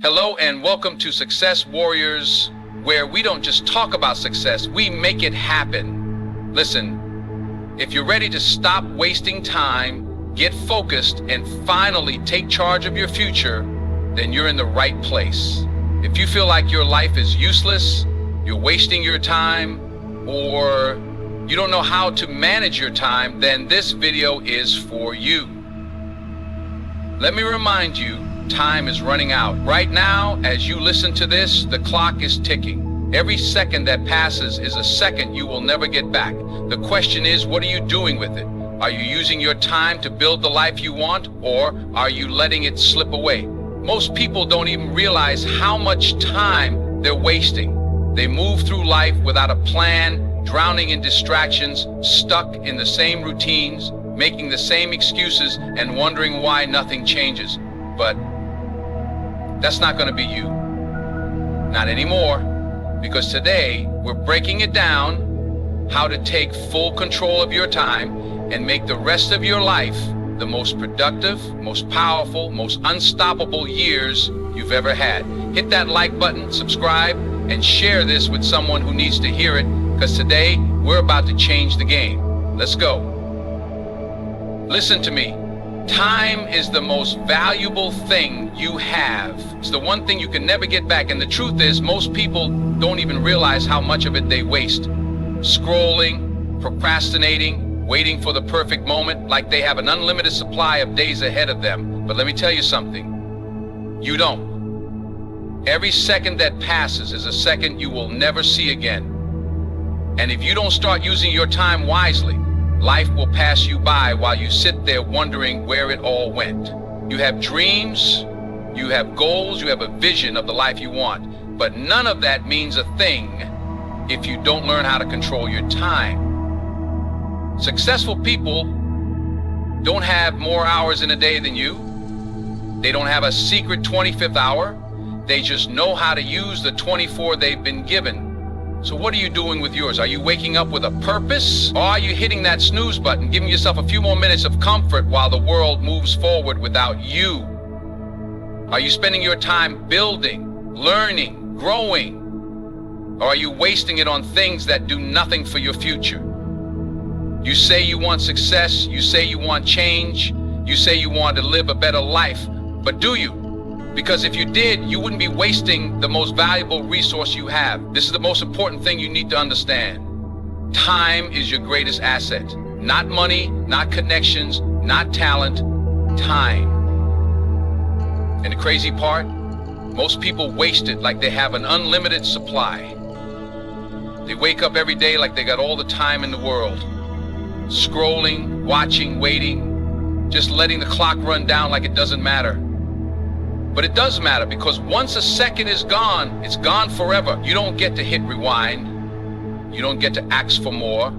Hello and welcome to Success Warriors, where we don't just talk about success, we make it happen. Listen, if you're ready to stop wasting time, get focused, and finally take charge of your future, then you're in the right place. If you feel like your life is useless, you're wasting your time, or you don't know how to manage your time, then this video is for you. Let me remind you, time is running out. Right now, as you listen to this, the clock is ticking. Every second that passes is a second you will never get back. The question is, what are you doing with it? Are you using your time to build the life you want, or are you letting it slip away? Most people don't even realize how much time they're wasting. They move through life without a plan, drowning in distractions, stuck in the same routines, making the same excuses, and wondering why nothing changes. But that's not going to be you. Not anymore. Because today, we're breaking it down, how to take full control of your time and make the rest of your life the most productive, most powerful, most unstoppable years you've ever had. Hit that like button, subscribe, and share this with someone who needs to hear it, because today, we're about to change the game. Let's go. Listen to me. Time is the most valuable thing you have. It's the one thing you can never get back. And the truth is, most people don't even realize how much of it they waste. Scrolling, procrastinating, waiting for the perfect moment, like they have an unlimited supply of days ahead of them. But let me tell you something. You don't. Every second that passes is a second you will never see again. And if you don't start using your time wisely, life will pass you by while you sit there wondering where it all went. You have dreams, you have goals, you have a vision of the life you want, but none of that means a thing if you don't learn how to control your time. Successful people don't have more hours in a day than you. They don't have a secret 25th hour. They just know how to use the 24 they've been given. So what are you doing with yours? Are you waking up with a purpose? Or are you hitting that snooze button, giving yourself a few more minutes of comfort while the world moves forward without you? Are you spending your time building, learning, growing? Or are you wasting it on things that do nothing for your future? You say you want success, you say you want change, you say you want to live a better life, but do you? Because if you did, you wouldn't be wasting the most valuable resource you have. This is the most important thing you need to understand. Time is your greatest asset. Not money, not connections, not talent, time. And the crazy part, most people waste it like they have an unlimited supply. They wake up every day like they got all the time in the world. Scrolling, watching, waiting, just letting the clock run down like it doesn't matter. But it does matter, because once a second is gone, it's gone forever. You don't get to hit rewind. You don't get to ask for more.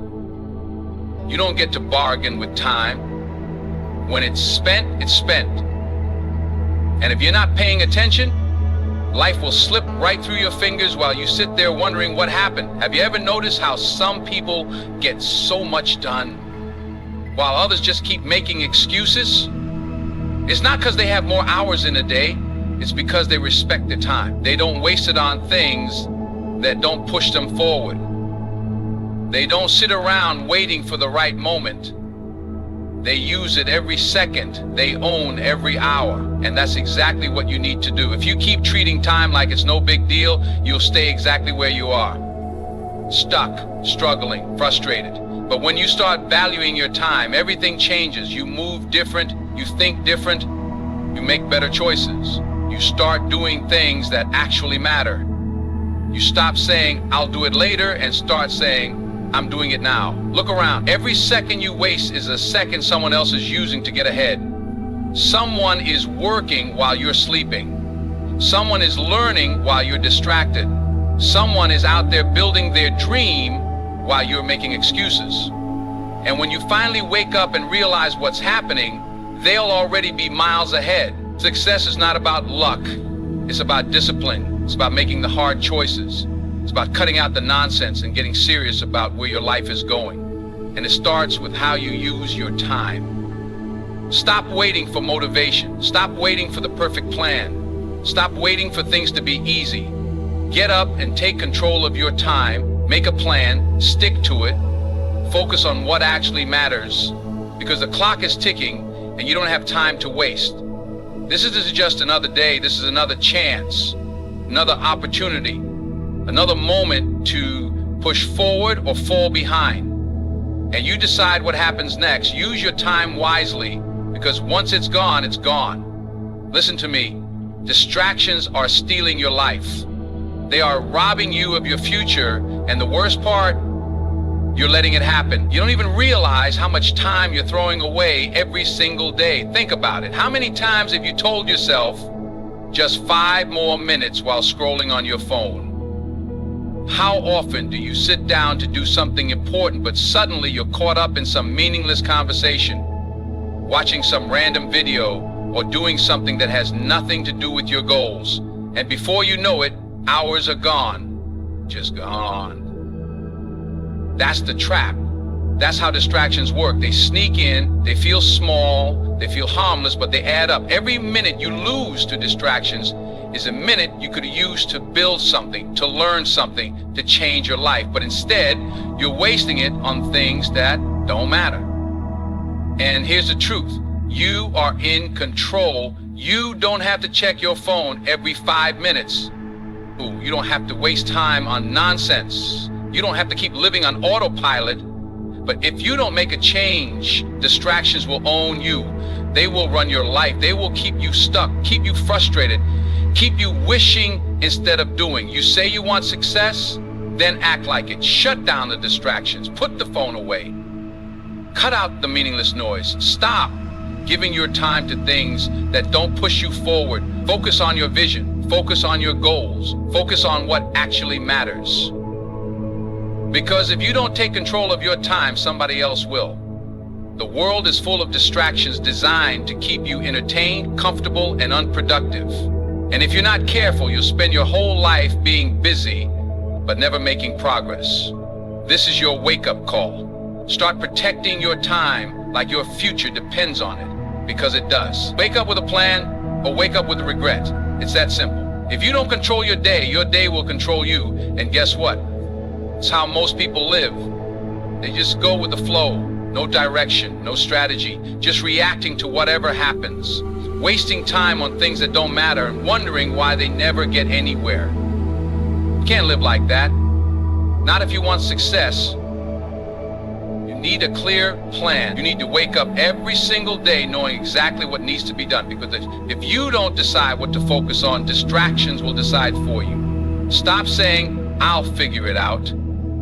You don't get to bargain with time. When it's spent, it's spent. And if you're not paying attention, life will slip right through your fingers while you sit there wondering what happened. Have you ever noticed how some people get so much done while others just keep making excuses? It's not because they have more hours in a day. It's because they respect their time. They don't waste it on things that don't push them forward. They don't sit around waiting for the right moment. They use it every second. They own every hour. And that's exactly what you need to do. If you keep treating time like it's no big deal, you'll stay exactly where you are. Stuck, struggling, frustrated. But when you start valuing your time, everything changes. You move different. You think different, you make better choices. You start doing things that actually matter. You stop saying, I'll do it later, and start saying, I'm doing it now. Look around. Every second you waste is a second someone else is using to get ahead. Someone is working while you're sleeping. Someone is learning while you're distracted. Someone is out there building their dream while you're making excuses. And when you finally wake up and realize what's happening, they'll already be miles ahead. Success is not about luck. It's about discipline. It's about making the hard choices. It's about cutting out the nonsense and getting serious about where your life is going. And it starts with how you use your time. Stop waiting for motivation. Stop waiting for the perfect plan. Stop waiting for things to be easy. Get up and take control of your time. Make a plan, stick to it. Focus on what actually matters, because the clock is ticking and you don't have time to waste. This isn't just another day. This is another chance, another opportunity, another moment to push forward or fall behind. And you decide what happens next. Use your time wisely, because once it's gone, it's gone. Listen to me. Distractions are stealing your life. They are robbing you of your future, and the worst part, you're letting it happen. You don't even realize how much time you're throwing away every single day. Think about it. How many times have you told yourself, just 5 more minutes while scrolling on your phone? How often do you sit down to do something important, but suddenly you're caught up in some meaningless conversation, watching some random video, or doing something that has nothing to do with your goals? And before you know it, hours are gone, just gone. That's the trap. That's how distractions work. They sneak in, they feel small, they feel harmless, but they add up. Every minute you lose to distractions is a minute you could use to build something, to learn something, to change your life. But instead, you're wasting it on things that don't matter. And here's the truth. You are in control. You don't have to check your phone every 5 minutes. You don't have to waste time on nonsense. You don't have to keep living on autopilot. But if you don't make a change, distractions will own you. They will run your life. They will keep you stuck, keep you frustrated, keep you wishing instead of doing. You say you want success, then act like it. Shut down the distractions. Put the phone away. Cut out the meaningless noise. Stop giving your time to things that don't push you forward. Focus on your vision. Focus on your goals. Focus on what actually matters. Because if you don't take control of your time, somebody else will. The world is full of distractions designed to keep you entertained, comfortable, and unproductive. And if you're not careful, you'll spend your whole life being busy, but never making progress. This is your wake-up call. Start protecting your time like your future depends on it, because it does. Wake up with a plan, or wake up with regret. It's that simple. If you don't control your day will control you. And guess what? It's how most people live. They just go with the flow. No direction, no strategy, just reacting to whatever happens, wasting time on things that don't matter and wondering why they never get anywhere. You can't live like that. Not if you want success. You need a clear plan. You need to wake up every single day knowing exactly what needs to be done, because if you don't decide what to focus on, distractions will decide for you. Stop saying, "I'll figure it out."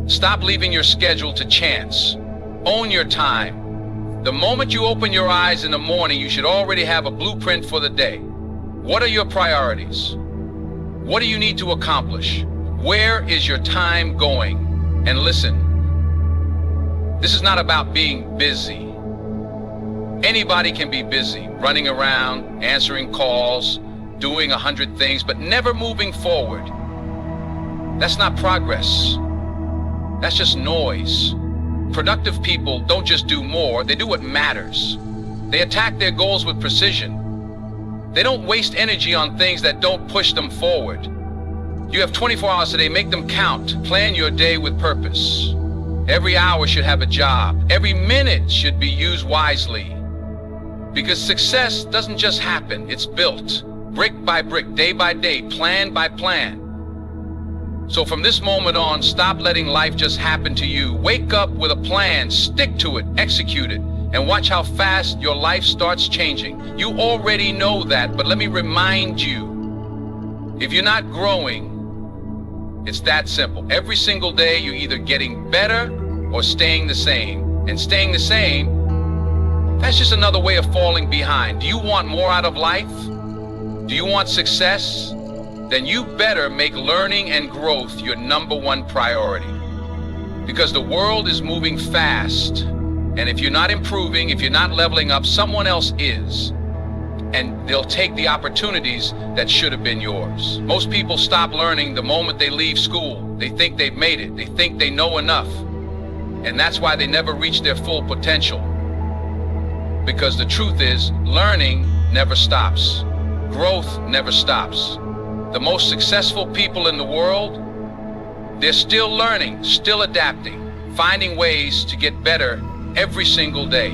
Stop leaving your schedule to chance. Own your time. The moment you open your eyes in the morning, you should already have a blueprint for the day. What are your priorities? What do you need to accomplish? Where is your time going? And listen, this is not about being busy. Anybody can be busy, running around, answering calls, doing 100 things, but never moving forward. That's not progress. That's just noise. Productive people don't just do more, they do what matters. They attack their goals with precision. They don't waste energy on things that don't push them forward. You have 24 hours a day, make them count. Plan your day with purpose. Every hour should have a job. Every minute should be used wisely. Because success doesn't just happen, it's built. Brick by brick, day by day, plan by plan. So from this moment on, stop letting life just happen to you. Wake up with a plan, stick to it, execute it, and watch how fast your life starts changing. You already know that, but let me remind you, if you're not growing, it's that simple. Every single day, you're either getting better or staying the same. And staying the same, that's just another way of falling behind. Do you want more out of life? Do you want success? Then you better make learning and growth your #1 priority. Because the world is moving fast. And if you're not improving, if you're not leveling up, someone else is. And they'll take the opportunities that should have been yours. Most people stop learning the moment they leave school. They think they've made it. They think they know enough. And that's why they never reach their full potential. Because the truth is, learning never stops. Growth never stops. The most successful people in the world, they're still learning, still adapting, finding ways to get better every single day.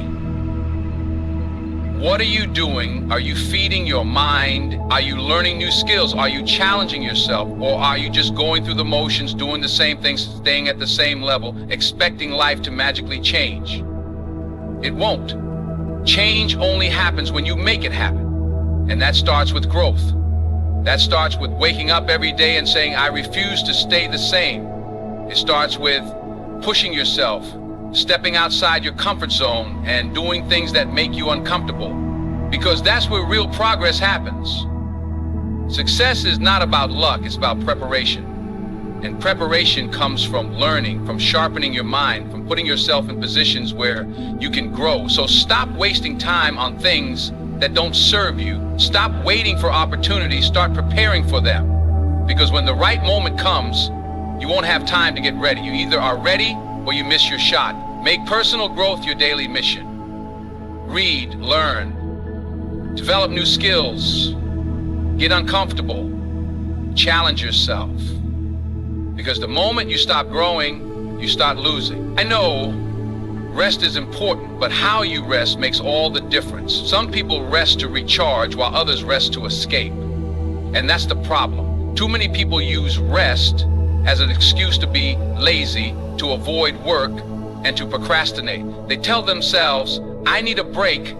What are you doing? Are you feeding your mind? Are you learning new skills? Are you challenging yourself? Or are you just going through the motions, doing the same things, staying at the same level, expecting life to magically change? It won't. Change only happens when you make it happen. And that starts with growth. That starts with waking up every day and saying, I refuse to stay the same. It starts with pushing yourself, stepping outside your comfort zone and doing things that make you uncomfortable, because that's where real progress happens. Success is not about luck, it's about preparation. And preparation comes from learning, from sharpening your mind, from putting yourself in positions where you can grow. So stop wasting time on things that don't serve you. Stop waiting for opportunities, start preparing for them. Because when the right moment comes, you won't have time to get ready. You either are ready or you miss your shot. Make personal growth your daily mission. Read, learn, develop new skills, get uncomfortable, challenge yourself. Because the moment you stop growing, you start losing. I know rest is important, but how you rest makes all the difference. Some people rest to recharge while others rest to escape. And that's the problem. Too many people use rest as an excuse to be lazy, to avoid work, and to procrastinate. They tell themselves, I need a break,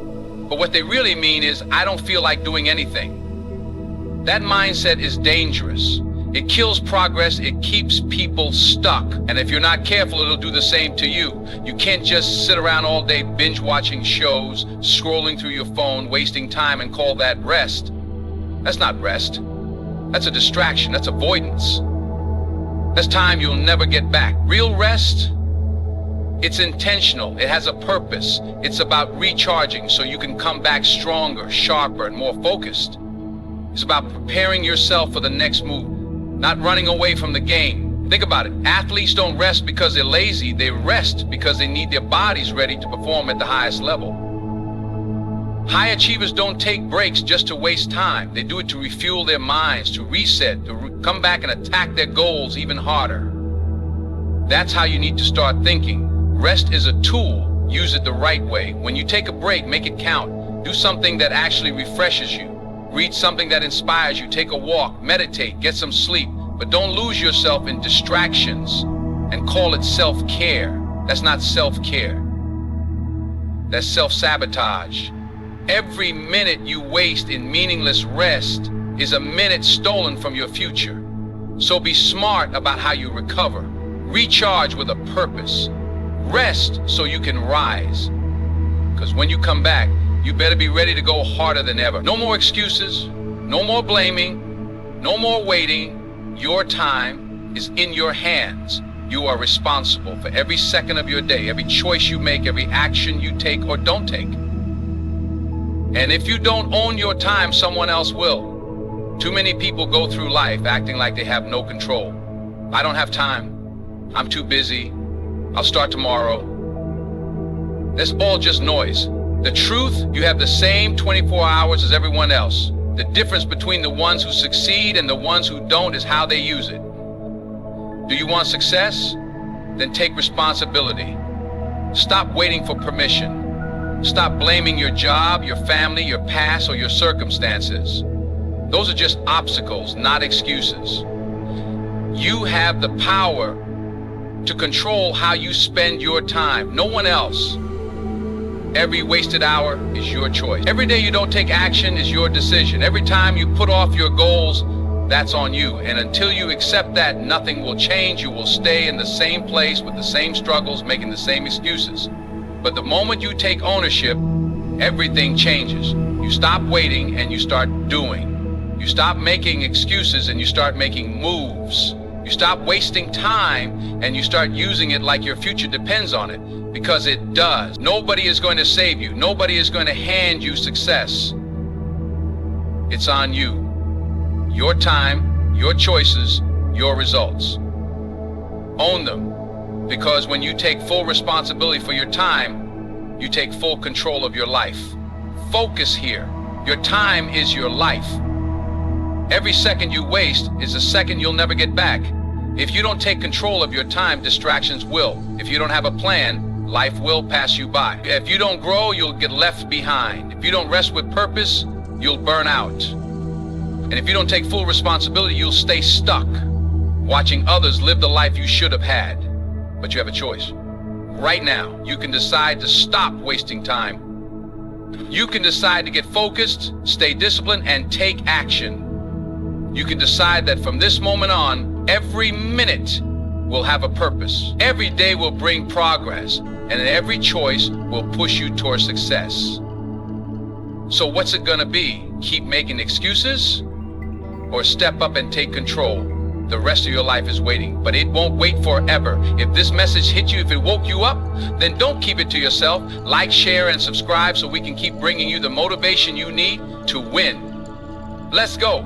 but what they really mean is, I don't feel like doing anything. That mindset is dangerous. It kills progress, it keeps people stuck. And if you're not careful, it'll do the same to you. You can't just sit around all day binge watching shows, scrolling through your phone, wasting time and call that rest. That's not rest. That's a distraction, that's avoidance. That's time you'll never get back. Real rest, it's intentional, it has a purpose. It's about recharging so you can come back stronger, sharper, and more focused. It's about preparing yourself for the next move, not running away from the game. Think about it. Athletes don't rest because they're lazy. They rest because they need their bodies ready to perform at the highest level. High achievers don't take breaks just to waste time. They do it to refuel their minds, to reset, to come back and attack their goals even harder. That's how you need to start thinking. Rest is a tool. Use it the right way. When you take a break, make it count. Do something that actually refreshes you. Read something that inspires you. Take a walk, meditate, get some sleep. But don't lose yourself in distractions and call it self-care. That's not self-care. That's self-sabotage. Every minute you waste in meaningless rest is a minute stolen from your future. So be smart about how you recover. Recharge with a purpose. Rest so you can rise. Because when you come back, you better be ready to go harder than ever. No more excuses, no more blaming, no more waiting. Your time is in your hands. You are responsible for every second of your day, every choice you make, every action you take or don't take. And if you don't own your time, someone else will. Too many people go through life acting like they have no control. I don't have time. I'm too busy. I'll start tomorrow. That's all just noise. The truth, you have the same 24 hours as everyone else. The difference between the ones who succeed and the ones who don't is how they use it. Do you want success? Then take responsibility. Stop waiting for permission. Stop blaming your job, your family, your past, or your circumstances. Those are just obstacles, not excuses. You have the power to control how you spend your time. No one else. Every wasted hour is your choice. Every day you don't take action is your decision. Every time you put off your goals, that's on you. And until you accept that, nothing will change. You will stay in the same place with the same struggles, making the same excuses. But the moment you take ownership, everything changes. You stop waiting and you start doing. You stop making excuses and you start making moves. You stop wasting time and you start using it like your future depends on it, because it does. Nobody is going to save you. Nobody is going to hand you success. It's on you. Your time, your choices, your results. Own them, because when you take full responsibility for your time, you take full control of your life. Focus here. Your time is your life. Every second you waste is a second you'll never get back. If you don't take control of your time, distractions will. If you don't have a plan, life will pass you by. If you don't grow, you'll get left behind. If you don't rest with purpose, you'll burn out. And if you don't take full responsibility, you'll stay stuck, watching others live the life you should have had. But you have a choice. Right now, you can decide to stop wasting time. You can decide to get focused, stay disciplined, and take action. You can decide that from this moment on, every minute will have a purpose. Every day will bring progress, and every choice will push you towards success. So what's it gonna be? Keep making excuses? Or step up and take control? The rest of your life is waiting, but it won't wait forever. If this message hit you, if it woke you up, then don't keep it to yourself. Like, share, and subscribe so we can keep bringing you the motivation you need to win. Let's go.